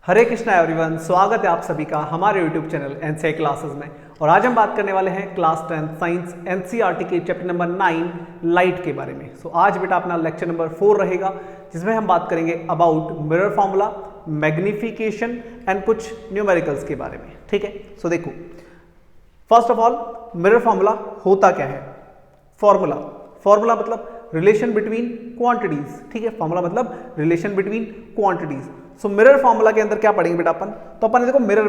हरे Krishna everyone, स्वागत है आप सभी का हमारे यूट्यूब चैनल एनसीआई क्लासेस में। और आज हम बात करने वाले हैं क्लास 10 साइंस एनसीईआरटी के चैप्टर नंबर 9 लाइट के बारे में। सो आज बेटा अपना लेक्चर नंबर 4 रहेगा, जिसमें हम बात करेंगे about mirror formula, magnification and कुछ न्यूमेरिकल्स के बारे में। ठीक है, सो देखो, first of all mirror formula होता क्या है। फॉर्मूला मतलब रिलेशन बिटवीन क्वांटिटीज। ठीक है, फॉर्मूला मतलब relation between quantities. So mirror formula के अंदर क्या पढ़ेंगे बेटा अपन, तो अपन ने देखो मिरर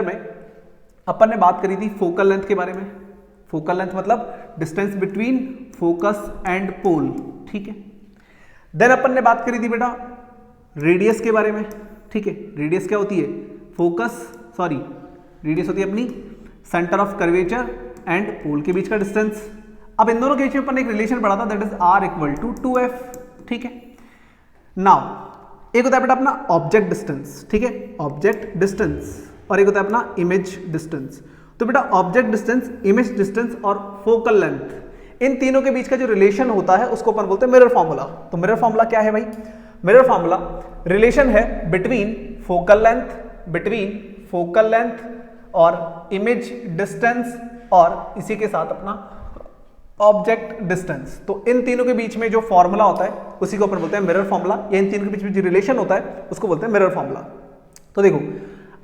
में अपन ने बात करी थी फोकल लेंथ के बारे में। फोकल लेंथ मतलब distance between focus and pole. ठीक है, देन अपन ने बात करी थी बेटा रेडियस के बारे में। ठीक है, रेडियस क्या होती है, रेडियस होती है अपनी centre of curvature and pole के बीच का डिस्टेंस। अब इन दोनों के बीच में अपन एक रिलेशन पढ़ा था, दैट इज R = 2F। ठीक है, नाउ एक होता है बेटा अपना ऑब्जेक्ट डिस्टेंस। ठीक है, ऑब्जेक्ट डिस्टेंस, और एक होता है अपना इमेज डिस्टेंस। तो बेटा ऑब्जेक्ट डिस्टेंस, इमेज डिस्टेंस और फोकल लेंथ, इन तीनों के बीच का जो रिलेशन होता है उसको अपन बोलते हैं मिरर फार्मूला। तो मिरर फार्मूला क्या है भाई, मिरर फार्मूला रिलेशन है बिटवीन फोकल लेंथ और इमेज डिस्टेंस और इसी के साथ अपना ऑब्जेक्ट डिस्टेंस। तो इन तीनों के बीच में जो फॉर्मूला होता है उसी को अपन बोलते हैं मिरर फार्मूला, या इन तीनों के बीच में जो रिलेशन होता है उसको बोलते हैं मिरर फार्मूला। तो देखो,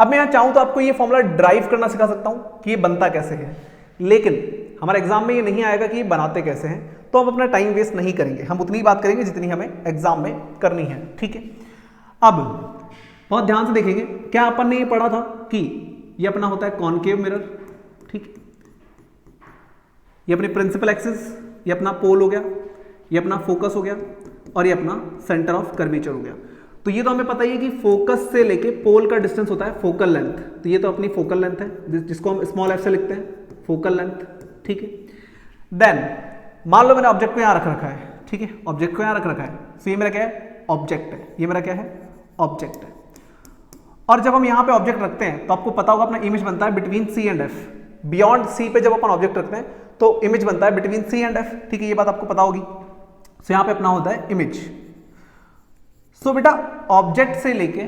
अब मैं यहां चाहूं तो आपको ये फॉर्मूला ड्राइव करना सिखा सकता हूं कि ये बनता कैसे है, लेकिन हमारे एग्जाम में ये नहीं आएगा कि ये बनाते कैसे हैं। तो हम अपना टाइम वेस्ट नहीं करेंगे, हम उतनी बात करेंगे जितनी हमें एग्जाम में करनी है। ठीक है, अब बहुत ध्यान से देखेंगे, क्या अपन ने ये पढ़ा था कि ये अपना होता है कॉनकेव मिरर। ठीक है, ये अपनी प्रिंसिपल एक्सिस, ये अपना पोल हो गया, ये अपना फोकस हो गया, और ये अपना सेंटर ऑफ कर्वेचर हो गया। तो ये तो हमें पता ही है कि फोकस से लेके पोल का डिस्टेंस होता है फोकल लेंथ। तो ये तो अपनी फोकल लेंथ है, जिसको हम स्मॉल f से लिखते हैं, फोकल लेंथ। ठीक है, देन मान लो मैंने ऑब्जेक्ट को यहां रख रखा है। ठीक है, ऑब्जेक्ट को यहां रख रखा है, तो ये मेरा क्या है, ऑब्जेक्ट है। ये मेरा क्या है, ऑब्जेक्ट है। और जब हम यहां पे ऑब्जेक्ट रखते हैं तो आपको पता होगा अपना इमेज बनता है between C and F। Beyond C पे जब अपन ऑब्जेक्ट रखते हैं तो इमेज बनता है बिटवीन C एंड F। ठीक है, ये बात आपको पता होगी। सो यहां पे अपना होता है इमेज। सो बेटा ऑब्जेक्ट से लेके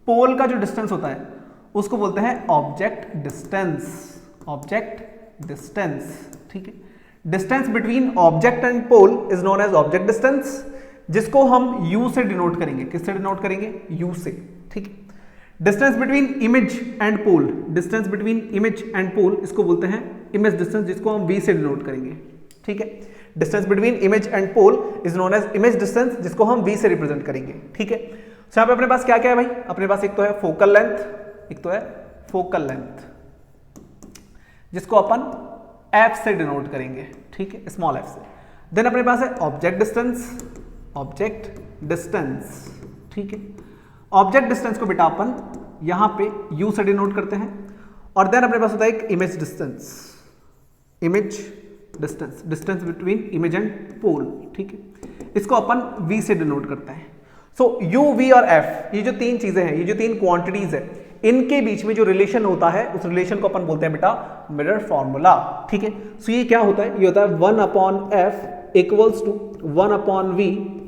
पोल का जो डिस्टेंस होता है उसको बोलते हैं ऑब्जेक्ट डिस्टेंस। ठीक है, distance between object and pole is known as object distance, जिसको हम U से डिनोट करेंगे। किससे डिनोट करेंगे, U से। ठीक है, डिस्टेंस बिटवीन इमेज एंड पोल, इसको बोलते हैं इमेज डिस्टेंस, जिसको हम V से डिनोट करेंगे। ठीक है, distance between image and pole is known as image distance, जिसको हम V से रिप्रेजेंट करेंगे। ठीक है, तो यहां पे अपने पास क्या क्या है भाई, अपने पास एक तो है फोकल लेंथ, जिसको अपन F से डिनोट करेंगे। ठीक है, स्मॉल f से। देन अपने पास है ऑब्जेक्ट डिस्टेंस। ठीक है, ऑब्जेक्ट डिस्टेंस को बेटा अपन यहां पे U से डिनोट करते हैं। और देन अपने पास होता है एक image distance between image and pole. ठीक है, इसको अपन V से डिनोट करते हैं। सो U, V और F, ये जो तीन चीजें हैं, ये जो तीन क्वांटिटीज है, इनके बीच में जो रिलेशन होता है उस रिलेशन को अपन बोलते हैं बेटा मिरर फॉर्मूला। ठीक है, सो ये क्या होता है, ये होता है 1/F = 1/V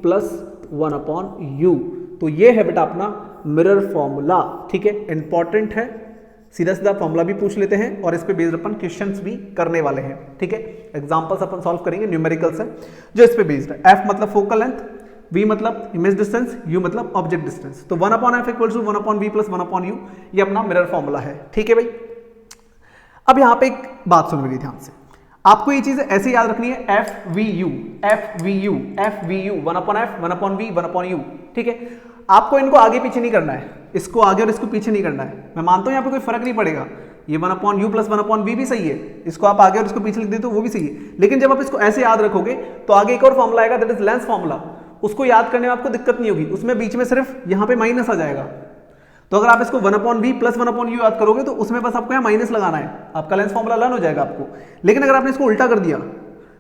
+ 1/U। तो ये है बेटा अपना मिरर फॉर्मूला। ठीक है, इंपॉर्टेंट है, सीधा फॉर्मूला भी पूछ लेते हैं और इस पे बेस्ड अपन क्वेश्चंस भी करने वाले हैं। ठीक है, एग्जांपल्स अपन सॉल्व करेंगे, न्यूमेरिकल्स है जो इस पे बेस्ड है। F मतलब फोकल लेंथ, V मतलब इमेज डिस्टेंस, U मतलब ऑब्जेक्ट डिस्टेंस। तो 1/F = 1/V + 1/U, ये अपना मिरर फॉर्मूला है। ठीक है भाई, अब यहां पे एक बात सुन मेरी ध्यान से, आपको ये चीजें ऐसे याद रखनी है, FVU 1/F 1/V 1/U। ठीक है, आपको इनको आगे पीछे नहीं करना है, इसको आगे और इसको पीछे नहीं करना है। मैं मानता हूं यहां पे कोई फर्क नहीं पड़ेगा, ये 1/U + 1/V भी सही है, इसको आप आगे और इसको पीछे लिख देते हो वो भी सही है। लेकिन जब आप इसको ऐसे याद रखोगे तो आगे एक और फॉर्मूला आएगा, दैट इज लेंस फॉर्मूला। उसको याद करने में आपको दिक्कत नहीं होगी, उसमें बीच में सिर्फ यहां पे माइनस आ जाएगा। तो अगर आप इसको 1/V + 1/U याद करोगे तो उसमें बस आपको यहां माइनस लगाना है, आपका लेंस फॉर्मूला लर्न हो जाएगा आपको। लेकिन अगर आपने इसको उल्टा कर दिया,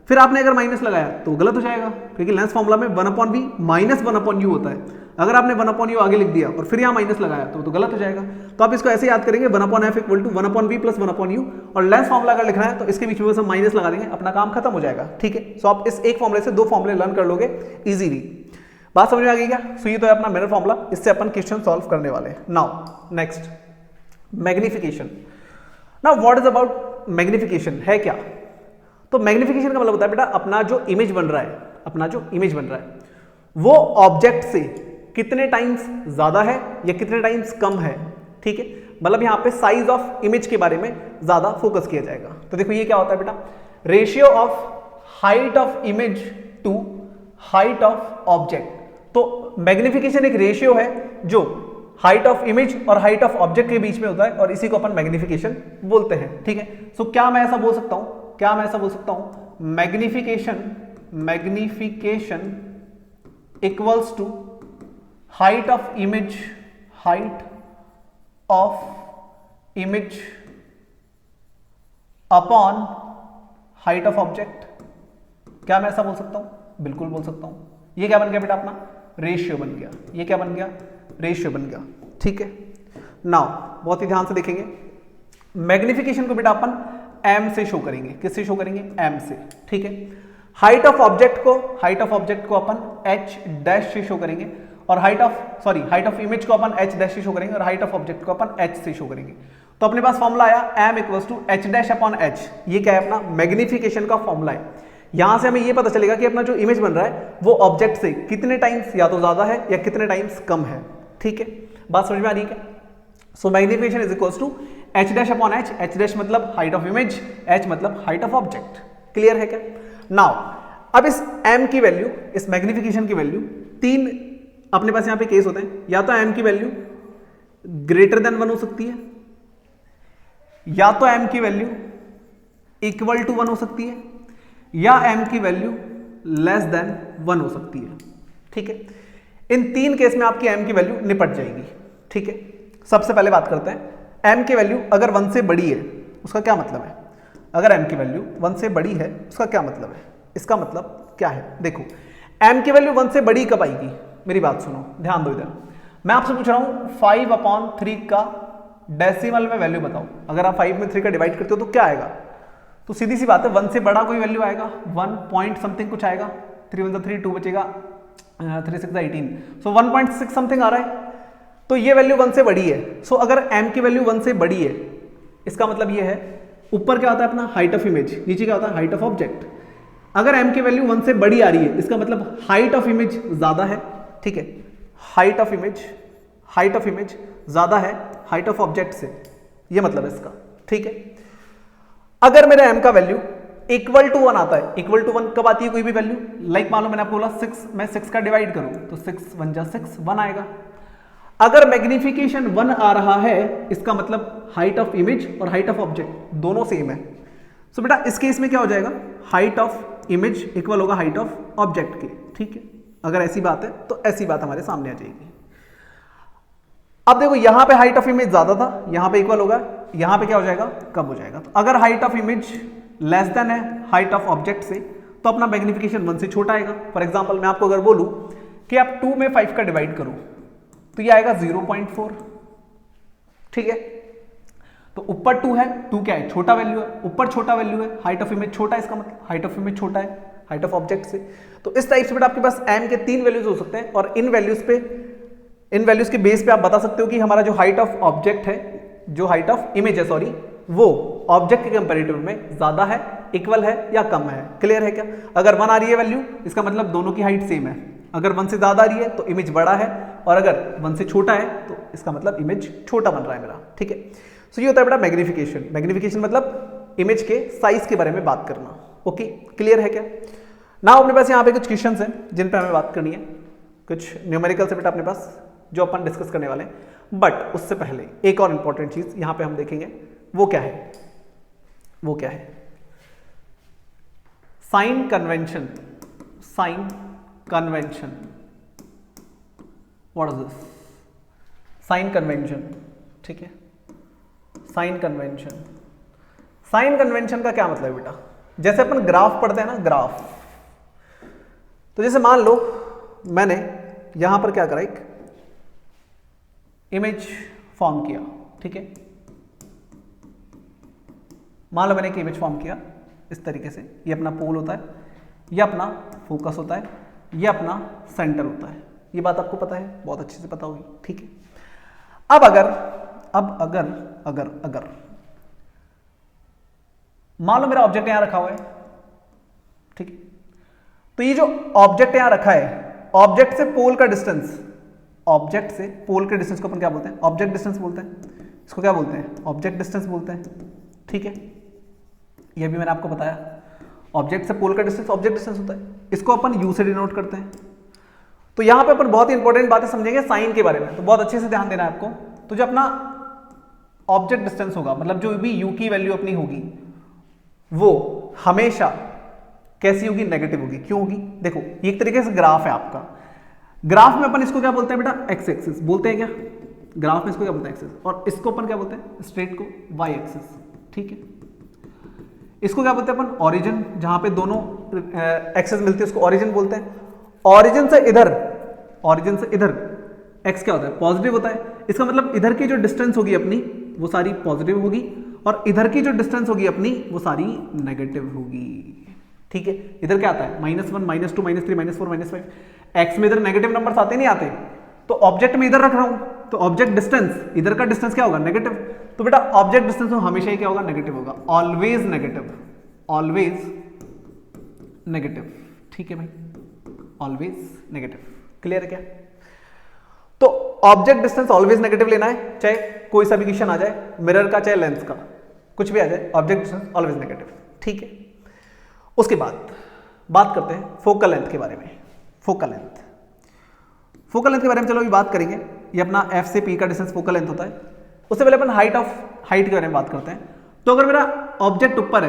फिर आपने अगर माइनस लगाया तो गलत हो जाएगा, क्योंकि लेंस फॉर्मूला में 1/V - 1/U होता है। अगर आपने 1/U आगे लिख दिया और फिर यहां माइनस लगाया तो गलत हो जाएगा। तो आप इसको ऐसे याद करेंगे, 1/F = 1/V + 1/U, और लेंस फॉर्मूला अगर लिखना है तो इसके बीच में बस हम माइनस लगा देंगे, अपना काम खत्म हो जाएगा। ठीक है, सो आप इस एक फॉर्मूले से दो फॉर्मूले लर्न कर लोगे इजीली। बात समझ में आ गई क्या? सो ये तो है अपना मिरर फॉर्मूला, इससे अपन क्वेश्चन सॉल्व करने वाले हैं। Now next magnification. Now what is about magnification, है क्या? तो मैग्निफिकेशन का मतलब होता है बेटा अपना जो इमेज बन रहा है, अपना जो इमेज बन रहा है वो ऑब्जेक्ट से कितने टाइम्स ज्यादा है या कितने टाइम्स कम है, ठीक है। मतलब यहां पे साइज ऑफ इमेज के बारे में ज्यादा फोकस किया जाएगा। तो देखो ये क्या होता है बेटा, ratio of height of image to height of object. तो मैग्निफिकेशन एक रेशियो है जो हाइट ऑफ इमेज और हाइट ऑफ ऑब्जेक्ट के बीच में होता है और इसी को अपन मैग्निफिकेशन बोलते हैं, ठीक है। सो क्या मैं ऐसा बोल सकता हूं, क्या मैं ऐसा बोल सकता हूं, magnification equals to height of image, height of image upon height of object. क्या मैं ऐसा बोल सकता हूं? बिल्कुल बोल सकता हूं। ये क्या बन गया बेटा अपना, रेशियो बन गया। ये क्या बन गया, रेशियो बन गया, ठीक है। नाउ बहुत ही ध्यान से देखेंगे, मैग्निफिकेशन को बेटा अपन m से शो करेंगे। किससे शो करेंगे? m से, ठीक है। हाइट ऑफ ऑब्जेक्ट को अपन h डैश से शो करेंगे और हाइट ऑफ इमेज को अपन h डैश से शो करेंगे और हाइट ऑफ ऑब्जेक्ट को अपन h से शो करेंगे। तो अपने पास फॉर्मूला आया m equals to h dash upon h। ये क्या है अपना मैग्निफिकेशन का फॉर्मूला है। यहां से हमें ये पता चलेगा कि अपना जो इमेज बन रहा है वो ऑब्जेक्ट से कितने टाइम्स या तो ज्यादा है या कितने टाइम्स कम है, ठीक है। बात समझ में आ रही है? So magnification is equals to h dash upon h। h dash मतलब हाइट ऑफ इमेज, h मतलब हाइट ऑफ ऑब्जेक्ट। क्लियर है क्या? नाउ अब इस m की वैल्यू, इस मैग्निफिकेशन की वैल्यू, तीन अपने पास यहां पे केस होते हैं। या तो m की वैल्यू ग्रेटर देन 1 हो सकती है, या तो m की वैल्यू इक्वल टू 1 हो सकती है, या m की वैल्यू लेस देन 1 हो सकती है, ठीक है। इन तीन केस में आपकी m की वैल्यू निपट जाएगी, ठीक है। सबसे पहले बात करते हैं m की वैल्यू अगर 1 से बड़ी है उसका क्या मतलब है? अगर m की वैल्यू 1 से बड़ी है उसका क्या मतलब है? इसका मतलब क्या है? देखो m की वैल्यू 1 से बड़ी कब आएगी? मेरी बात सुनो, ध्यान दो इधर। मैं आपसे पूछ रहा हूं 5/3 का डेसिमल में वैल्यू बताओ। अगर आप 5 में 3 का डिवाइड करते हो तो क्या आएगा? तो सीधी सी बात है 1 से बड़ा कोई वैल्यू आएगा, 1 पॉइंट समथिंग कुछ आएगा। 3 1 3 2 बचेगा, 3 6 18, सो 1.6 समथिंग आ रहा है। तो ये वैल्यू 1 से बड़ी है। सो अगर m की वैल्यू 1 से बड़ी है इसका मतलब ये है, ऊपर क्या होता है अपना हाइट ऑफ इमेज, नीचे क्या होता है हाइट ऑफ ऑब्जेक्ट। अगर m की वैल्यू 1 से बड़ी आ रही है इसका मतलब हाइट ऑफ इमेज ज्यादा है, ठीक है। हाइट ऑफ इमेज ज्यादा है हाइट ऑफ ऑब्जेक्ट से, ये मतलब है इसका, ठीक है। अगर मेरे m का वैल्यू इक्वल टू 1 आता है, इक्वल टू 1 कब आती है कोई भी वैल्यू? लाइक मान लो मैंने आपको बोला 6, मैं 6 का डिवाइड करूं तो 6 1 जा 6, 1 आएगा। अगर मैग्निफिकेशन 1 आ रहा है इसका मतलब हाइट ऑफ इमेज और हाइट ऑफ ऑब्जेक्ट दोनों सेम है। सो बेटा इस केस में क्या हो जाएगा, हाइट ऑफ इमेज इक्वल होगा हाइट ऑफ ऑब्जेक्ट के, ठीक है। अगर ऐसी बात है तो ऐसी बात हमारे सामने आ जाएगी। अब देखो यहां पे हाइट ऑफ इमेज ज्यादा था, यहां पे इक्वल होगा, यहां पे क्या हो जाएगा, कम हो जाएगा। तो अगर height of image less than है हाइट ऑफ ऑब्जेक्ट से तो अपना मैग्निफिकेशन 1 से छोटा आएगा। फॉर एग्जांपल मैं आपको अगर बोलूं कि आप 2 में 5 का डिवाइड करो तो ये आएगा 0.4, ठीक है। तो ऊपर 2 है, 2 क्या है, छोटा वैल्यू है, ऊपर छोटा वैल्यू है, हाइट ऑफ इमेज छोटा है, इसका मतलब हाइट ऑफ इमेज छोटा है हाइट ऑफ ऑब्जेक्ट से। तो इस टाइप से बेटा आपके पास m के 3 वैल्यूज हो सकते हैं और इन वैल्यूज के बेस पे आप बता सकते हो कि हमारा जो हाइट ऑफ ऑब्जेक्ट है, जो हाइट ऑफ इमेज है सॉरी, वो ऑब्जेक्ट के कंपैरेटिव में ज्यादा है, इक्वल है या कम है। क्लियर है क्या? अगर 1 आ रही है वैल्यू इसका मतलब दोनों की हाइट सेम है। अगर 1 से ज्यादा आ रही है तो इमेज बड़ा है और अगर 1 से छोटा है तो इसका मतलब इमेज छोटा बन रहा है मेरा, ठीक है। सो ये होता है बेटा मैग्निफिकेशन। मैग्निफिकेशन मतलब इमेज के साइज के बारे में बात करना। ओके, क्लियर है क्या? ना अपने पास यहाँ पे कुछ क्वेश्चंस हैं जिन पे हमें बात करनी है, कुछ न्यूमेरिकल से बेटा अपने पास जो अपन डिस्कस करने वाले हैं। बट उससे पहले एक और इंपॉर्टेंट चीज यहाँ पे हम देखेंगे, वो क्या है, वो क्या है, sign convention. Sign convention, what is this? Sign convention, ठीक है। साइन कन्वेंशन, साइन कन्वेंशन का क्या मतलब है बेटा? जैसे अपन ग्राफ पढ़ते हैं ना, ग्राफ, तो जैसे मान लो मैंने यहां पर क्या करा, एक इमेज फॉर्म किया, ठीक है। मान लो मैंने एक इमेज फॉर्म किया इस तरीके से, ये अपना पोल होता है, ये अपना फोकस होता है, ये अपना सेंटर होता है। ये बात आपको पता है, बहुत अच्छे से पता होगी, ठीक है। अब अगर मान लो मेरा ऑब्जेक्ट यहां रखा हुआ है, ठीक है, तो ये जो ऑब्जेक्ट यहां रखा है, ऑब्जेक्ट से पोल का डिस्टेंस, ऑब्जेक्ट से पोल के डिस्टेंस को अपन क्या बोलते हैं? ऑब्जेक्ट डिस्टेंस बोलते हैं। इसको क्या बोलते हैं? ऑब्जेक्ट डिस्टेंस बोलते हैं, ठीक है। ये भी मैंने आपको बताया, ऑब्जेक्ट से पोल का डिस्टेंस ऑब्जेक्ट डिस्टेंस होता है। इसको अपन यू से डिनोट करते हैं। तो यहां पे अपन बहुत ही इंपॉर्टेंट बातें समझेंगे साइन के बारे में, तो बहुत अच्छे से ध्यान देना है आपको। तो जो अपना ऑब्जेक्ट डिस्टेंस होगा, मतलब जो भी यू की वैल्यू अपनी होगी, वो हमेशा कैसी होगी? नेगेटिव होगी। क्यों होगी? देखो, एक तरीके से ग्राफ है आपका। ग्राफ में अपन इसको क्या बोलते हैं बेटा? एक्स एक्सिस बोलते हैं क्या? ग्राफ में इसको क्या बोलते हैं? एक्सिस। और इसको अपन क्या बोलते हैं? स्ट्रेट को वाई एक्सिस, ठीक है। इसको क्या बोलते हैं अपन? ओरिजिन, जहां पे दोनों एक्सिस मिलती है उसको ओरिजिन बोलते हैं। ओरिजिन से इधर एक्स क्या होता है? पॉजिटिव होता है। इसका मतलब इधर की जो डिस्टेंस होगी अपनी वो सारी पॉजिटिव होगी, और इधर की जो डिस्टेंस होगी अपनी वो सारी नेगेटिव होगी, ठीक है। इधर क्या आता है? -1, -2, -3, -4, -5। एक्स में इधर नेगेटिव नंबर्स आते नहीं आते? तो ऑब्जेक्ट में इधर रख रहा हूं, तो ऑब्जेक्ट डिस्टेंस, इधर का डिस्टेंस क्या होगा? नेगेटिव। तो बेटा ऑब्जेक्ट डिस्टेंस हमेशा ही क्या होगा? नेगेटिव होगा। ऑलवेज नेगेटिव, ठीक है भाई, ऑलवेज नेगेटिव। क्लियर है क्या? तो ऑब्जेक्ट डिस्टेंस ऑलवेज नेगेटिव लेना है, चाहे कोई सा भी क्वेश्चन आ जाए, मिरर का चाहे लेंस का, कुछ भी आ जाए, ऑब्जेक्ट डिस्टेंस ऑलवेज नेगेटिव, ठीक है। उसके बाद बात करते हैं फोकल लेंथ के बारे में। फोकल लेंथ के बारे में चलो अभी बात करेंगे। ये अपना एफ से पी का डिस्टेंस फोकल लेंथ होता है। उससे पहले अपन हाइट के बारे में बात करते हैं। तो अगर मेरा ऑब्जेक्ट ऊपर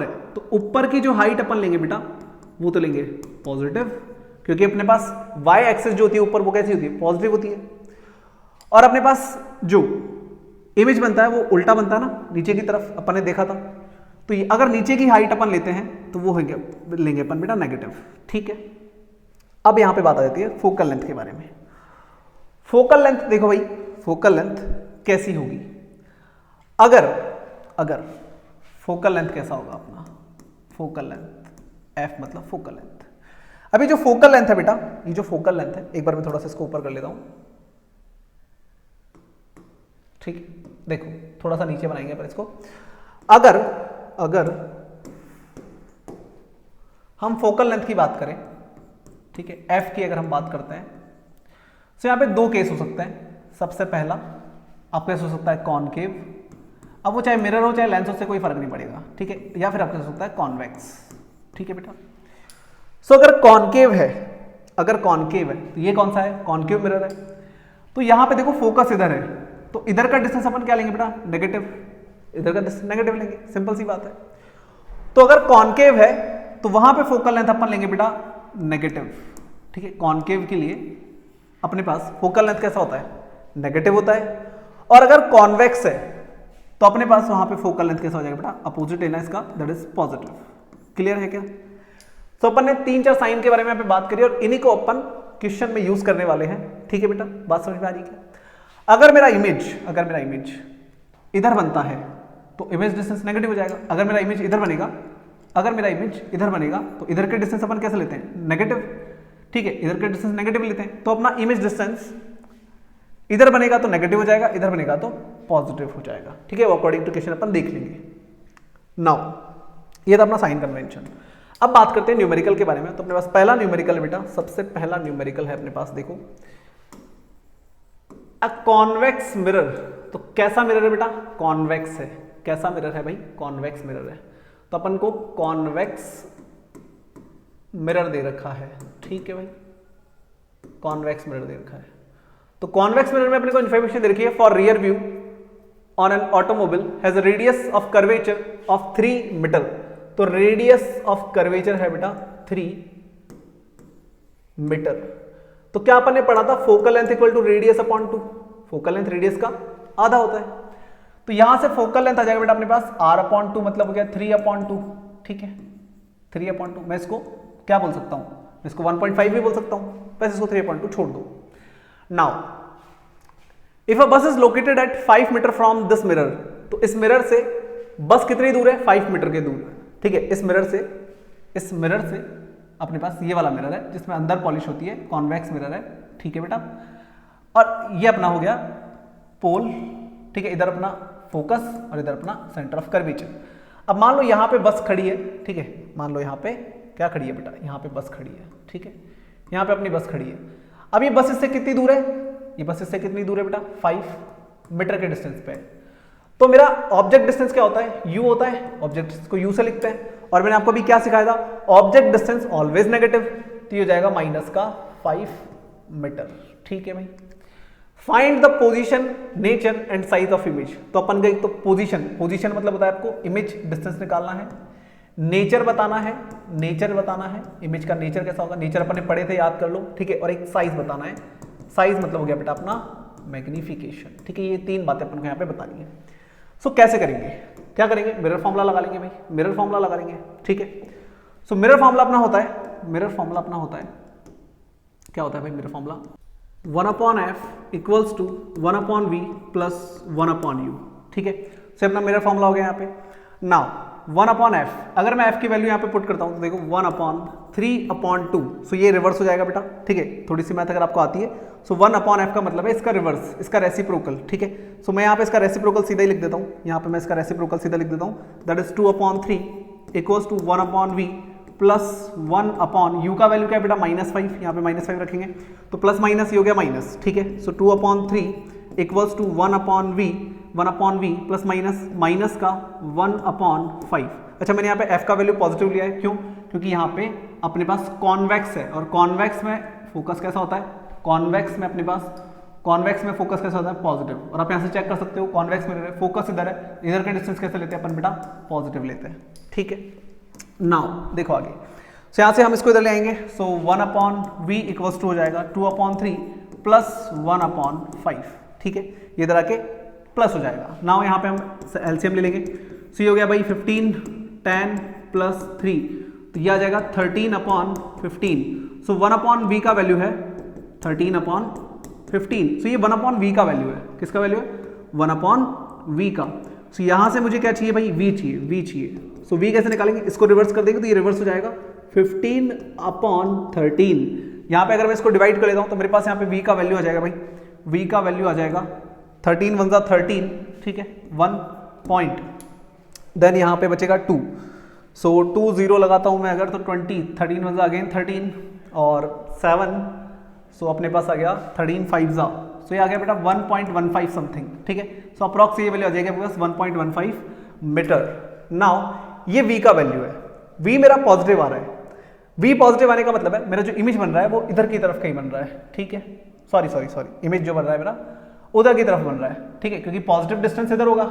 है, तो ऊपर की जो हाइट अपन लेंगे बेटा, वो तो लेंगे पॉजिटिव, क्योंकि अपने पास वाई एक्सिस जो होती है ऊपर, वो कैसी होती है? पॉजिटिव होती है। और अपने पास जो इमेज बनता है वो उल्टा बनता है ना, नीचे की तरफ, अपन ने देखा था। तो अगर नीचे की हाइट अपन लेते हैं तो वो लेंगे अपन बेटा नेगेटिव, ठीक है। अब यहां पे बात आ जाती है फोकल लेंथ के बारे में। फोकल लेंथ देखो भाई, फोकल लेंथ कैसी होगी? अगर फोकल लेंथ कैसा होगा अपना? फोकल लेंथ, एफ मतलब फोकल लेंथ। अभी जो फोकल लेंथ है बेटा, ये जो फोकल लेंथ है, एक बार मैं थोड़ा सा इसको ऊपर कर लेता हूं, ठीक है। देखो थोड़ा सा नीचे बनाएंगे पर इसको। अगर हम फोकल लेंथ की बात करें, ठीक है, एफ की अगर हम बात करते हैं, तो यहां पे दो केस हो सकते हैं। सबसे पहला आपका केस हो सकता है कॉनकेव। अब वो चाहे मिरर हो चाहे लेंस हो, उससे कोई फर्क नहीं पड़ेगा, ठीक है। या फिर आपका हो सकता है कॉन्वेक्स, ठीक है बेटा। सो अगर कॉनकेव है तो ये कौन सा है? कॉनकेव मिरर है। तो यहां पे देखो फोकस इधर है, तो इधर का डिस्टेंस अपन क्या लेंगे बेटा? नेगेटिव। इधर का डिस्टेंस नेगेटिव लेंगे, सिंपल सी बात है। तो अगर कॉनकेव है तो वहां पे फोकल लेंथ अपन लेंगे बेटा नेगेटिव, ठीक है। कॉनकेव के लिए अपने पास फोकल लेंथ कैसा होता है? नेगेटिव होता है। और अगर कॉन्वेक्स है तो अपने पास वहां पे फोकल लेंथ कैसा हो जाएगा बेटा? अपोजिट लेना इसका, दैट इज पॉजिटिव। क्लियर है क्या? तो अपन ने 3-4 साइन के बारे में यहाँ पे बात करी, और इन्हीं को अपन क्वेश्चन में यूज करने वाले हैं, ठीक है बेटा। बात समझ में आ रही है? अगर मेरा इमेज इधर बनता है तो इमेज डिस्टेंस नेगेटिव हो जाएगा। अगर मेरा इमेज इधर बनेगा तो इधर के डिस्टेंस अपन कैसे लेते हैं? नेगेटिव, ठीक है। इधर के डिस्टेंस नेगेटिव लेते हैं, तो अपना इमेज डिस्टेंस इधर बनेगा तो नेगेटिव हो जाएगा, इधर बनेगा तो पॉजिटिव हो जाएगा, ठीक है। वो अकॉर्डिंग टू क्वेश्चन अपन देख लेंगे। नाउ ये था अपना साइन कन्वेंशन। अब बात करते हैं न्यूमेरिकल के बारे में। तो अपने पास पहला न्यूमेरिकल है बेटा, सबसे पहला न्यूमेरिकल है अपने पास, देखो अ कॉन्वेक्स मिरर। तो कैसा मिरर है बेटा? कॉन्वेक्स है। कैसा मिरर है भाई? कॉन्वेक्स मिरर है। तो अपन को कॉन्वेक्स मिरर दे रखा है, ठीक है भाई, कॉन्वेक्स मिरर दे रखा है। तो कॉन्वेक्स मिरर में अपने को इंफॉर्मेशन दे रखी है, for rear view on an automobile has a radius of curvature of 3 metre. तो रेडियस ऑफ कर्वेचर है बेटा 3 मीटर। तो क्या अपन ने पढ़ा था? Focal length equal to radius upon 2। Focal length radius का आधा होता है। तो यहां से फोकल लेंथ आ जाएगा बेटा अपने पास r/2, मतलब हो गया 3/2, ठीक है। 3/2 मैं इसको क्या बोल सकता हूं? मैं इसको 1.5 भी बोल सकता हूं, बस इसको 3/2 छोड़ दो। Now if a bus is located at 5 metre from this mirror, तो इस मिरर से बस कितनी दूर है? 5 मीटर के दूर, ठीक है। इस मिरर से अपने पास ये वाला मिरर है जिसमें अंदर पॉलिश होती है, कॉन्वेक्स मिरर है, ठीक है बेटा। और ये अपना हो गया पोल, ठीक है, इधर अपना फोकस और इधर अपना सेंटर ऑफ कर्वेचर। अब मान लो यहाँ पे बस खड़ी है, ठीक है, मान लो यहाँ पे क्या खड़ी है बेटा, यहाँ पे बस खड़ी है, ठीक है, यहाँ पे अपनी बस खड़ी है। अब ये बस इससे कितनी दूर है, ये बस इससे कितनी दूर है बेटा, 5 मीटर के डिस्टेंस पे है। तो मेरा ऑब्जेक्ट डिस्टेंस क्या होता है, u होता है, ऑब्जेक्ट डिस्टेंस को u से लिखते हैं। और मैंने आपको भी क्या सिखाया था, ऑब्जेक्ट डिस्टेंस ऑलवेज नेगेटिव, तो ये हो जाएगा -5 मीटर, ठीक है भाई। Find the position, nature and size of image. तो अपन गए तो पोजीशन, पोजीशन मतलब होता है आपको इमेज डिस्टेंस निकालना है, नेचर बताना है, नेचर बताना है, इमेज का नेचर कैसा होगा, नेचर अपन ने पढ़े थे, याद कर लो, ठीक है। और एक साइज बताना है, साइज मतलब हो गया बेटा अपना मैग्निफिकेशन, ठीक है। ये 3 बातें अपन को यहाँ पे बतानी है। सो कैसे करेंगे, क्या करेंगे, मिरर फॉर्मूला लगा लेंगे भाई, मिरर फॉर्मूला लगा लेंगे, ठीक है। सो मिरर फॉर्मूला अपना होता है, मिरर फॉर्मूला अपना होता है, क्या होता है भाई mirror formula, 1/f equals to 1/v plus 1/u, ठीक है। सो अपना मिरर फॉर्मूला हो गया यहाँ पे। नाउ 1/f, अगर मैं f की वैल्यू यहाँ पे पुट करता हूँ तो देखो 1/3/2, सो ये रिवर्स हो जाएगा बेटा, ठीक है। थोड़ी सी मैथ अगर आपको आती है, सो 1/f का मतलब है इसका रिवर्स, इसका रेसिप्रोकल, ठीक है। सो मैं यहाँ पे इसका रेसिप्रोकल सीधा ही लिख देता हूँ, यहाँ पे मैं इसका रेसिप्रोकल सीधा लिख देता हूँ, that is 2/3 equals to 1/v plus 1/u का वैल्यू क्या है बेटा, -5, यहाँ पे -5 रखेंगे तो प्लस माइनस ये हो गया माइनस, ठीक है। So 2/3 equals to 1/v plus minus का 1/5। अच्छा, मैंने यहाँ पे f का वैल्यू पॉजिटिव लिया है, क्यों, क्योंकि यहाँ पे अपने पास कॉन्वेक्स है, और कॉन्वेक्स में फोकस कैसा होता है, कॉन्वेक्स में अपने पास कॉन्वेक्स में फोकस कैसा होता है, पॉजिटिव। और आप यहाँ से चेक कर सकते हो, कॉन्वेक्स में फोकस इधर है, इधर का डिस्टेंस कैसे लेते हैं अपन बेटा, पॉजिटिव लेते हैं, ठीक है। नाउ देखो आगे, सो यहाँ से हम इसको इधर ले आएंगे, सो 1/v इक्वल्स टू हो जाएगा 2/3 प्लस 1/5, ठीक है, ये इधर आके प्लस हो जाएगा। नाउ यहाँ पे हम एलसीएम ले लेंगे, सो ये हो गया भाई 15 10 प्लस 3, तो ये आ जाएगा 13/15। सो 1/v का वैल्यू है 13/15, सो ये 1/v का वैल्यू है, किसका वैल्यू है, 1/v का। सो यहाँ से मुझे क्या चाहिए भाई, v चाहिए, v चाहिए। सो v कैसे निकालेंगे, इसको रिवर्स कर देंगे तो ये रिवर्स हो जाएगा 15/13। यहाँ पे अगर मैं इसको डिवाइड कर लेता हूँ तो मेरे पास यहाँ पे v का वैल्यू आ जाएगा भाई, v का वैल्यू आ जाएगा 13 1 13, ठीक है, 1 पॉइंट, देन यहाँ पे बचेगा 2, सो 2 0 लगाता हूँ मैं अगर तो 20, 13 1 अगेन 13 और 7, सो अपने पास आ गया 13 5 सो ये आ गया बेटा 1.15 समथिंग, ठीक है। सो अप्रॉक्स ये वैल्यू आ जाएगी आपके पास 1.15 मीटर। नाउ ये v का वैल्यू है, v मेरा पॉजिटिव आ रहा है, v पॉजिटिव आने का मतलब है मेरा जो इमेज बन रहा है वो इधर की तरफ कहीं बन रहा है, ठीक है, सॉरी इमेज जो बन रहा है मेरा उधर की तरफ बन रहा है, ठीक है, क्योंकि पॉजिटिव डिस्टेंस इधर होगा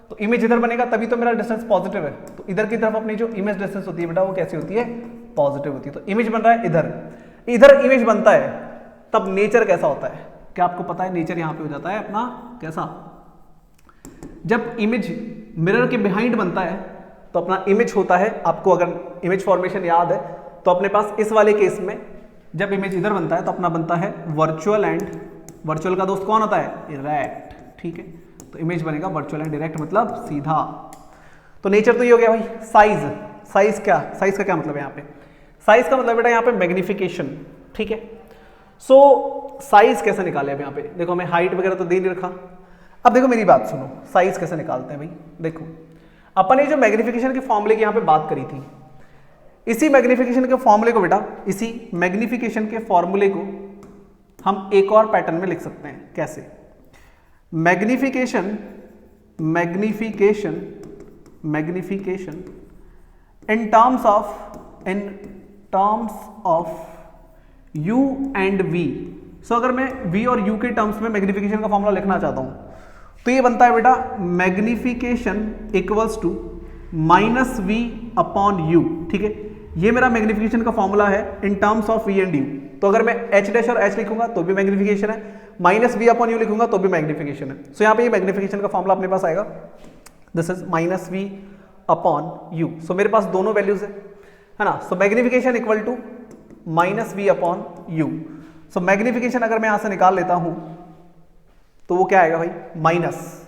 तो इमेज इधर बनेगा, तभी तो मेरा डिस्टेंस पॉजिटिव है। तो इधर की तरफ अपनी जो इमेज डिस्टेंस होती है बेटा वो कैसी होती है, पॉजिटिव होती है। तो इमेज बन रहा है इधर, इधर इमेज बनता है, तब नेचर कैसा होता है, क्या आपको पता है, नेचर यहाँ पे हो जाता है अपना कैसा, जब इमेज मिरर के बिहाइंड बनता है तो अपना इमेज होता है, आपको अगर इमेज फॉर्मेशन याद है तो अपने पास इस वाले केस में जब इमेज इधर बनता है तो अपना बनता है वर्चुअल, एंड वर्चुअल का दोस्त कौन होता है, इरेक्ट, ठीक है। तो इमेज बनेगा वर्चुअल एंड डायरेक्ट मतलब सीधा। तो नेचर तो ये हो गया भाई। साइज का क्या मतलब है यहाँ पे, साइज का मतलब बेटा यहाँ पे मैग्निफिकेशन, ठीक है। सो साइज कैसे निकाले अब यहाँ पे, देखो हमें हाइट वगैरह तो दे नहीं रखा। अब देखो मेरी बात सुनो, साइज कैसे निकालते हैं भाई, देखो अपन ने जो मैग्निफिकेशन के फॉर्मूले की यहाँ पे बात करी थी, इसी मैग्निफिकेशन के फॉर्मूले को बेटा, इसी मैग्निफिकेशन के फॉर्मूले को हम एक और पैटर्न में लिख सकते हैं। कैसे, magnification in terms of u and v। सो अगर मैं v और u के टर्म्स में मैग्निफिकेशन का फॉर्मूला लिखना चाहता हूं तो ये बनता है बेटा मैग्निफिकेशन इक्वल्स टू -v/u, ठीक है। ये मेरा मैग्निफिकेशन का फॉर्मूला है in terms of v and u। तो अगर मैं h' और h लिखूंगा तो भी मैग्निफिकेशन है, -v/u लिखूंगा तो भी मैग्निफिकेशन है। सो यहाँ पे ये मैग्निफिकेशन का फॉर्मूला अपने पास आएगा, दिस इज -v/u। सो मेरे पास दोनों वैल्यूज है ना। So magnification equal to -v/u। So magnification अगर मैं यहां से निकाल लेता हूं तो वो क्या आएगा भाई, माइनस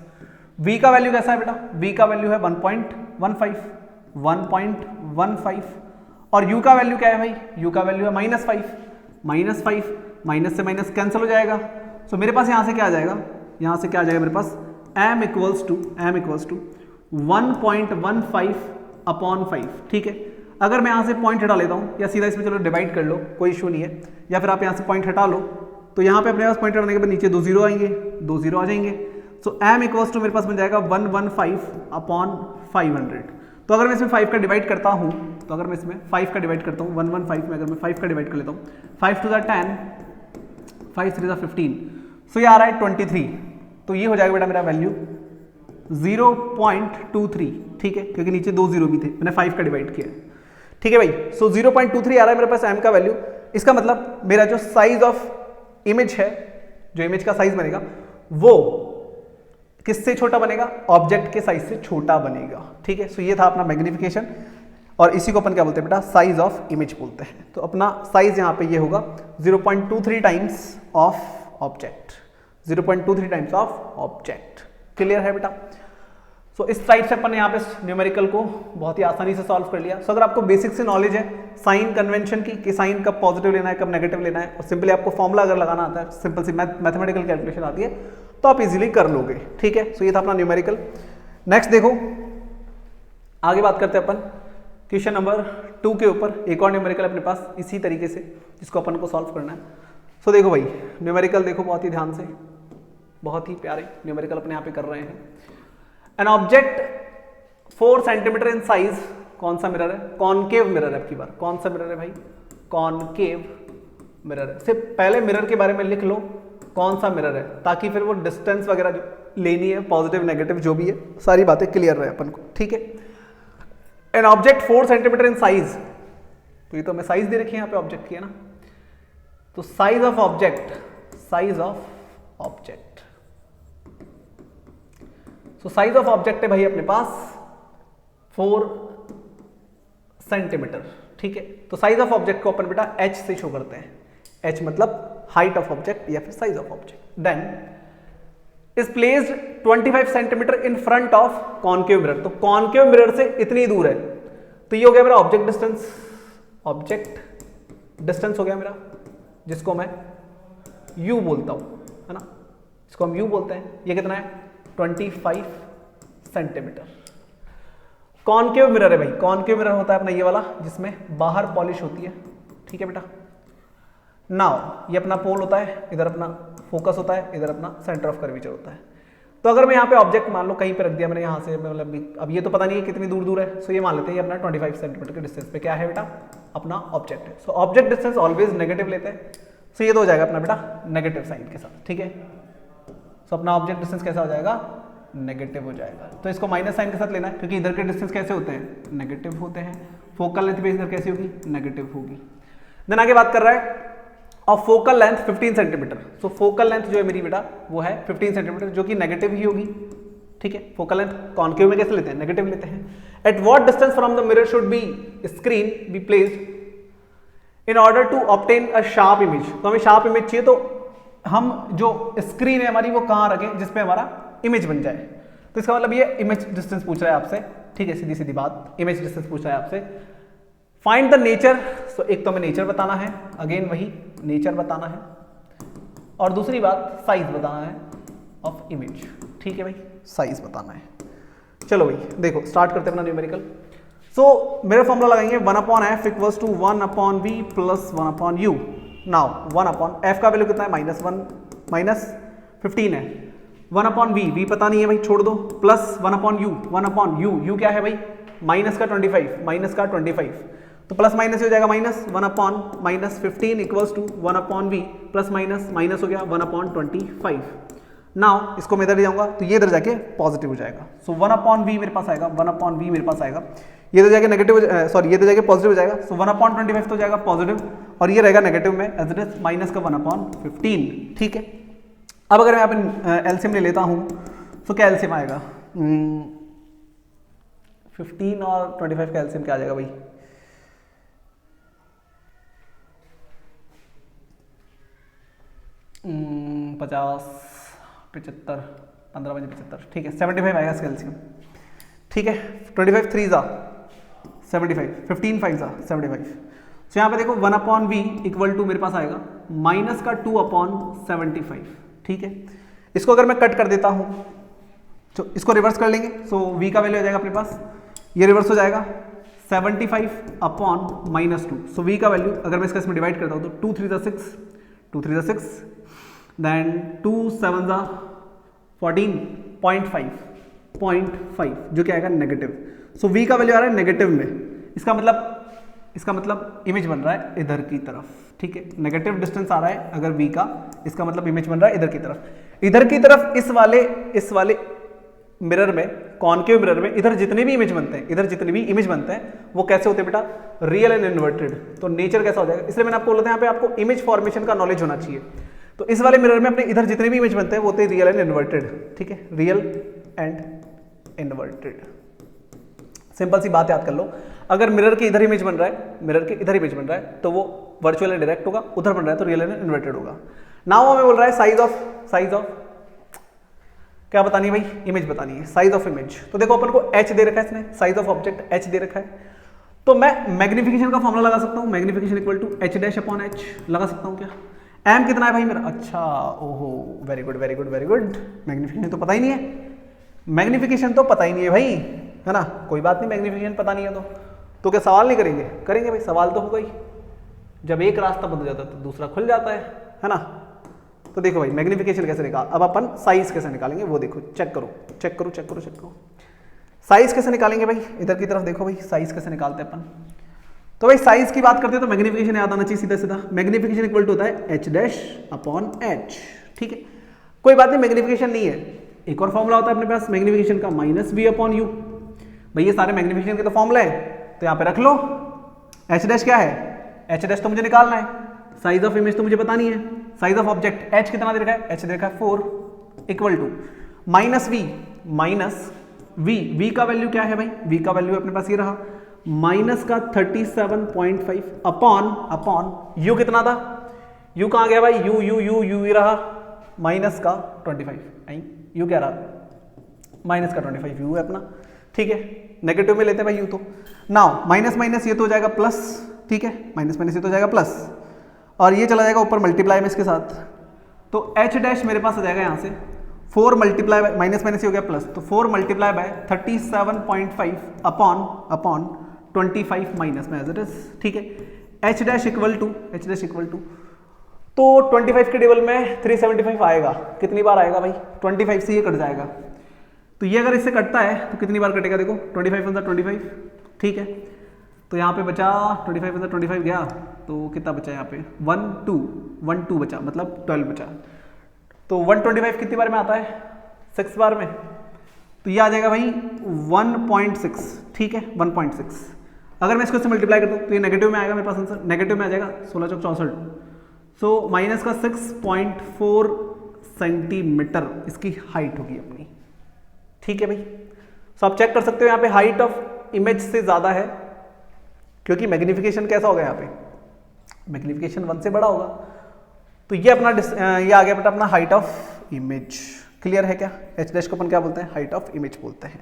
v का वैल्यू कैसा है बेटा, v का वैल्यू है 1.15 और u का वैल्यू क्या है भाई, u का वैल्यू है -5, -5 माइनस से माइनस कैंसिल हो जाएगा। सो मेरे पास यहाँ से क्या आ जाएगा, यहाँ से क्या आ जाएगा मेरे पास m इक्वल्स टू 1.15/5, ठीक है। अगर मैं यहाँ से पॉइंट हटा लेता हूँ या सीधा इसमें चलो डिवाइड कर लो, कोई इशू नहीं है, या फिर आप यहाँ से पॉइंट हटा लो तो यहाँ पे अपने पास पॉइंट हटाने के बाद नीचे 2 0 आएंगे, 2 0 आ जाएंगे। सो m इक्वल्स टू मेरे पास बन जाएगा 115/500। तो अगर मैं इसमें 5 का डिवाइड करता हूँ, तो अगर मैं इसमें 5 का डिवाइड करता हूँ 115 में, अगर मैं 5 का डिवाइड कर लेता हूँ, 5 2 10, 5 3 15, सो ये आ रहा है 23। तो ये हो जाएगा बेटा मेरा वैल्यू 0.23, ठीक है, क्योंकि नीचे 2 0 भी थे, मैंने 5 का डिवाइड किया, ठीक है भाई। सो 0.23 आ रहा है मेरे पास m का वैल्यू। इसका मतलब मेरा जो साइज ऑफ इमेज है, जो इमेज का साइज बनेगा वो किससे छोटा बनेगा, ऑब्जेक्ट के साइज से छोटा बनेगा, ठीक है। सो ये था अपना मैग्निफिकेशन, और इसी को अपन क्या बोलते हैं बेटा, साइज ऑफ इमेज बोलते हैं। तो अपना साइज यहाँ पे ये होगा 0.23 times of object, 0.23 times of object. Clear है बेटा। सो इस टाइप से अपन ने यहाँ पे न्यूमेरिकल को बहुत ही आसानी से सॉल्व कर लिया। सो अगर आपको बेसिक से नॉलेज है साइन कन्वेंशन की, कि साइन कब पॉजिटिव लेना है कब नेगेटिव लेना है, और सिंपली आपको फॉर्मूला अगर लगाना आता है, सिंपल सी मैथमेटिकल कैलकुलेशन आती है, तो आप इजीली कर लोगे, ठीक है। सो ये था अपना न्यूमेरिकल। नेक्स्ट देखो, आगे बात करते हैं अपन क्वेश्चन नंबर 2 के ऊपर। एक और न्यूमेरिकल अपने पास इसी तरीके से, जिसको अपन को सॉल्व करना है। सो देखो भाई, न्यूमेरिकल देखो बहुत ही ध्यान से, बहुत ही प्यारे न्यूमेरिकल अपने यहाँ पे कर रहे हैं। An object 4 centimetre in size, कौन सा मिरर है, कॉनकेव मिरर है। अब की बार कौन सा मिरर है भाई, कॉनकेव मिरर है। सिर्फ पहले मिरर के बारे में लिख लो कौन सा मिरर है, ताकि फिर वो डिस्टेंस वगैरह जो लेनी है, पॉजिटिव नेगेटिव जो भी है, सारी बातें क्लियर रहे अपन को, ठीक है। An object 4 centimetre in size, तो ये तो हमें साइज दे रखी है यहाँ पे ऑब्जेक्ट की, है ना। तो size of object, size of object, so size of object है भाई अपने पास 4 सेंटीमीटर, ठीक है। तो साइज ऑफ ऑब्जेक्ट को अपन बेटा h से शो करते हैं, h मतलब हाइट ऑफ ऑब्जेक्ट या फिर size of object. Then is placed 25 centimetre in front of concave mirror, तो कॉनकेव मिरर से इतनी दूर है, तो ये हो गया मेरा ऑब्जेक्ट डिस्टेंस, ऑब्जेक्ट डिस्टेंस हो गया मेरा, जिसको मैं u बोलता हूं, है ना, इसको हम u बोलते हैं। ये कितना है, 25 सेंटीमीटर। कॉनकेव मिरर है भाई, कॉनकेव मिरर होता है अपना ये वाला, जिसमें बाहर पॉलिश होती है, ठीक है बेटा। नाउ ये अपना पोल होता है, इधर अपना फोकस होता है, इधर अपना सेंटर ऑफ कर्वेचर होता है। तो अगर मैं यहाँ पे ऑब्जेक्ट मान लो कहीं पे रख दिया मैंने, यहाँ से मतलब अब ये तो पता नहीं है कितनी दूर दूर है, सो ये मान लेते हैं ये अपना 25 सेंटीमीटर के डिस्टेंस पे क्या है बेटा, अपना ऑब्जेक्ट है। So object distance always negative लेते हैं, सो ये तो हो जाएगा अपना बेटा नेगेटिव साइन के साथ, ठीक है। सो अपना ऑब्जेक्ट डिस्टेंस कैसा हो जाएगा, नेगेटिव हो जाएगा। तो इसको माइनस साइन के साथ लेना है, क्योंकि इधर के डिस्टेंस कैसे होते हैं, नेगेटिव होते हैं। फोकल लेंथ भी इधर कैसी होगी, नेगेटिव होगी। देन आगे बात कर रहा है और फोकल लेंथ 15 सेंटीमीटर। सो फोकल लेंथ जो है मेरी बेटा वो है 15 सेंटीमीटर, जो कि नेगेटिव ही होगी, ठीक है। फोकल लेंथ कॉनकेव में कैसे लेते हैं, नेगेटिव लेते हैं। At what distance from the mirror should be screen be placed in order to obtain a sharp image. तो हमें शार्प इमेज चाहिए, तो हम जो स्क्रीन है हमारी वो कहाँ रखें जिसपे हमारा इमेज बन जाए। तो इसका मतलब ये इमेज डिस्टेंस पूछ रहा है आपसे, ठीक है, सीधी सीधी बात, इमेज डिस्टेंस पूछ रहा है आपसे। फाइंड द नेचर, तो एक तो हमें नेचर बताना है, अगेन वही नेचर बताना है, और दूसरी बात साइज बताना है ऑफ इमेज, ठीक है भाई, साइज बताना है। चलो भाई देखो स्टार्ट करते हैं अपना न्यूमेरिकल। सो मेरा फॉर्मूला लगाएंगे 1/f equals to 1/v plus 1/u। Now 1/f का वैल्यू कितना है, -15 है। 1/v, v पता नहीं है भाई, छोड़ दो, प्लस 1/u, 1/u, u क्या है भाई, माइनस का 25, तो प्लस माइनस हो जाएगा minus, 1/-15 equals to 1/v plus minus हो गया 1/25। नाउ इसको मैं इधर ले जाऊंगा तो ये इधर जाके पॉजिटिव हो जाएगा। सो 1/v मेरे पास आएगा, 1/v मेरे पास आएगा, ये इधर जाके नेगेटिव, सॉरी ये इधर जाके पॉजिटिव हो जाएगा। सो 1/25 तो जाएगा पॉजिटिव, और ये रहेगा नेगेटिव में एज इट इज माइनस का 1/15, ठीक है। अब अगर मैं यहाँ पे एलसीएम ले लेता हूँ तो क्या एलसीएम आएगा, 15 और 25 का एलसीएम क्या आ जाएगा भाई, 50, 75, 15 5 75, ठीक है, 75 आएगा इसका एलसीएम, ठीक है। 25 3 जा 75, 15 5 75। तो यहाँ पे देखो 1/v इक्वल टू मेरे पास आएगा माइनस का 2/75, ठीक है। इसको अगर मैं कट कर देता हूँ तो इसको रिवर्स कर लेंगे, सो v का वैल्यू आ जाएगा अपने पास, ये रिवर्स हो जाएगा 75/-2, सो v का वैल्यू अगर मैं इसमें डिवाइड करता हूँ तो 2 3 6, 2 3 6, देन 2 7 14.5 जो क्या आएगा नेगेटिव। सो v का वैल्यू आ रहा है नेगेटिव में, इसका मतलब इमेज बन रहा है इधर की तरफ, ठीक है। नेगेटिव डिस्टेंस आ रहा है अगर v का, इसका मतलब इमेज बन रहा है इधर की तरफ। इधर की तरफ इस वाले मिरर में, कॉनकेव मिरर में इधर जितने भी इमेज बनते हैं वो कैसे होते हैं बेटा, रियल एंड इन्वर्टेड। तो नेचर कैसा हो जाएगा, इसलिए मैंने आपको बोला था यहाँ पे आपको इमेज फॉर्मेशन का नॉलेज होना चाहिए। तो इस वाले मिरर में अपने इधर जितने भी इमेज बनते हैं वो होते हैं रियल एंड इन्वर्टेड, ठीक है, रियल एंड इन्वर्टेड। सिंपल सी बात याद कर लो, अगर मिरर के इधर इमेज बन रहा है तो वो वर्चुअल एंड डायरेक्ट होगा, उधर बन रहा है तो रियल एंड इन्वर्टेड होगा। नाउ हमें बोल रहा है साइज ऑफ क्या बतानी है भाई, इमेज बतानी है, साइज ऑफ इमेज। तो देखो अपन को h दे रखा है इसने, साइज ऑफ ऑब्जेक्ट h दे रखा है, तो मैं मैग्निफिकेशन का फॉर्मूला लगा सकता हूं, magnification equal to h dash upon h लगा सकता हूं क्या। m कितना है भाई मेरा, अच्छा ओहो वेरी गुड, मैग्निफिकेशन तो पता ही नहीं है, भाई, है ना, कोई बात नहीं, मैग्निफिकेशन पता नहीं है तो क्या सवाल नहीं करेंगे भाई, सवाल तो होगा ही। जब एक रास्ता बंद हो जाता है तो दूसरा खुल जाता है ना। तो देखो भाई मैग्निफिकेशन कैसे निकाल, अब अपन साइज कैसे निकालेंगे वो देखो, चेक करो साइज कैसे निकालेंगे भाई, इधर की तरफ देखो भाई, साइज कैसे निकालते हैं अपन। तो भाई साइज की बात करते हैं तो मैग्निफिकेशन याद आना चाहिए सीधा, मैग्निफिकेशन इक्वल टू होता है h डैश अपॉन h, ठीक है। कोई बात नहीं, मैग्निफिकेशन नहीं है, एक और फॉर्मूला होता है अपने पास मैग्निफिकेशन का, -v अपॉन u। भाई ये सारे मैग्निफिकेशन के तो फॉर्मूला है, तो यहाँ पे रख लो। h डैश क्या है, h डैश तो मुझे निकालना है, साइज ऑफ इमेज तो मुझे बतानी है, साइज ऑफ ऑब्जेक्ट h कितना दे रखा है, h दे रखा है 4 इक्वल टू -v का वैल्यू क्या है भाई, v का वैल्यू अपने पास ये रहा माइनस का 37.5 अपॉन u कितना था, u कहाँ गया भाई, u ही रहा माइनस का 25, u क्या रहा माइनस का 25 u है अपना, ठीक है। नेगेटिव में लेते हैं भाई u तो, नाउ माइनस ये तो हो जाएगा प्लस, ठीक है, माइनस ये तो हो जाएगा प्लस, और ये चला जाएगा ऊपर मल्टीप्लाई में इसके साथ, तो h डैश मेरे पास आ जाएगा यहाँ से 4 मल्टीप्लाई बाय माइनस ये हो गया प्लस, तो 4 मल्टीप्लाई बाय 37.5 अपॉन 25 माइनस में एज इट इज, ठीक है। h डैश इक्वल टू तो 25 के टेबल में 375 आएगा, कितनी बार आएगा भाई, 25 से ये कट जाएगा, तो ये अगर इससे कटता है तो कितनी बार कटेगा, देखो 25 × 25, ठीक है। तो यहाँ पे बचा 25 × 25 गया, तो कितना बचा यहाँ पे 1 2 बचा, मतलब 12 बचा। तो 125 कितनी बार में आता है, 6 बार में, तो ये आ जाएगा भाई 1.6, ठीक है, 1.6। अगर मैं इसको मल्टीप्लाई कर दूँ तो ये नेगेटिव में आएगा, मेरे पास आंसर नेगेटिव में आ जाएगा 16 चौक 64, सो माइनस का 6.4 सेंटीमीटर इसकी हाइट होगी अपनी, ठीक है भाई। सो आप चेक कर सकते हो यहाँ पे हाइट ऑफ इमेज से ज्यादा है, क्योंकि मैग्निफिकेशन कैसा होगा, यहाँ पे मैग्निफिकेशन 1 से बड़ा होगा, तो ये अपना ये आ गया बेटा अपना हाइट ऑफ इमेज। क्लियर है क्या, h डैश को अपन क्या बोलते हैं, हाइट ऑफ इमेज बोलते हैं।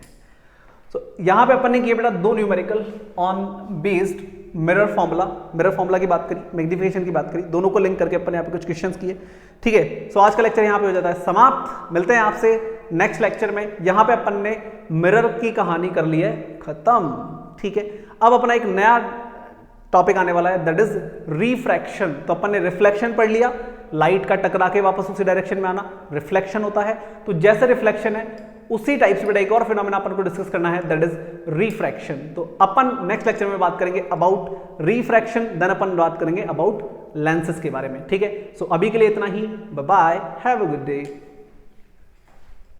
तो यहाँ पे अपन ने किया बेटा 2 numerical on based mirror formula की बात करी, मैग्निफिकेशन की बात करी, दोनों को लिंक करके अपन यहाँ पे कुछ क्वेश्चंस किए, ठीक है। सो आज का लेक्चर यहाँ पे हो जाता है समाप्त, मिलते हैं आपसे नेक्स्ट लेक्चर में। यहाँ पे अपन ने मिरर की कहानी कर ली है खत्म, ठीक है। अब अपना एक नया टॉपिक आने वाला है, दैट इज रिफ्रैक्शन। तो अपन ने रिफ्लेक्शन पढ़ लिया, लाइट का टकरा के वापस उसी डायरेक्शन में आना रिफ्लेक्शन होता है, तो जैसे रिफ्लेक्शन है उसी टाइप से बेटा एक और फिनोमेना अपन को डिस्कस करना है, दैट इज रिफ्रैक्शन। तो अपन नेक्स्ट लेक्चर में बात करेंगे अबाउट रिफ्रैक्शन, देन अपन बात करेंगे अबाउट लेंसेज के बारे में, ठीक है। सो अभी के लिए इतना ही, bye bye, have a good day.